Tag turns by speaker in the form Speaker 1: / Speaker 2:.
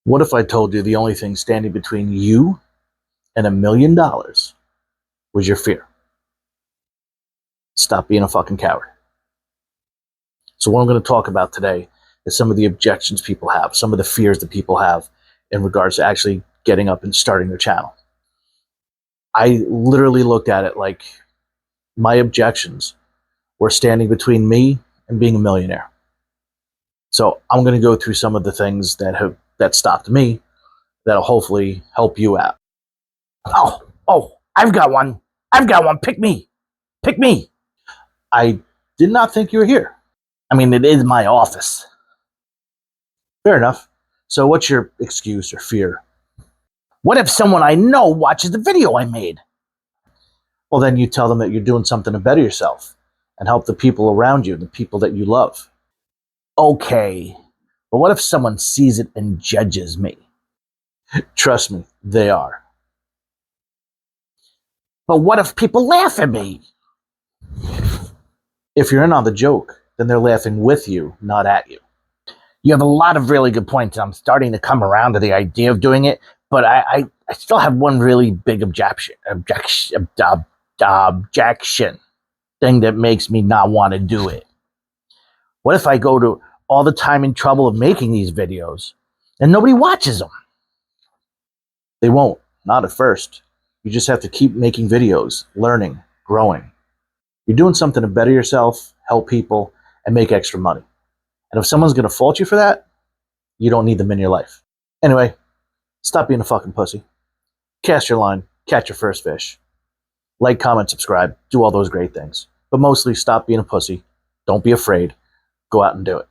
Speaker 1: What if I told you the only thing standing between you and $1 million was your fear? Stop being a fucking coward. So what I'm going to talk about today is some of the objections people have, some of the fears that people have in regards to actually getting up and starting their channel. I literally looked at it like my objections were standing between me and being a millionaire. So I'm going to go through some of the things that stopped me that'll hopefully help you out. Oh, I've got one. Pick me. I did not think you were here. I mean, it is my office. Fair enough. So what's your excuse or fear? What if someone I know watches the video I made? Well, then you tell them that you're doing something to better yourself and help the people around you, the people that you love. Okay, but what if someone sees it and judges me? Trust me, they are. But what if people laugh at me? If you're in on the joke, then they're laughing with you, not at you. You have a lot of really good points. I'm starting to come around to the idea of doing it, but I still have one really big objection thing that makes me not want to do it. What if I go to all the time and trouble of making these videos and nobody watches them? They won't, not at first. You just have to keep making videos, learning, growing. You're doing something to better yourself, help people, and make extra money. And if someone's going to fault you for that, you don't need them in your life. Anyway, stop being a fucking pussy. Cast your line, catch your first fish. Like, comment, subscribe, do all those great things. But mostly stop being a pussy. Don't be afraid. Go out and do it.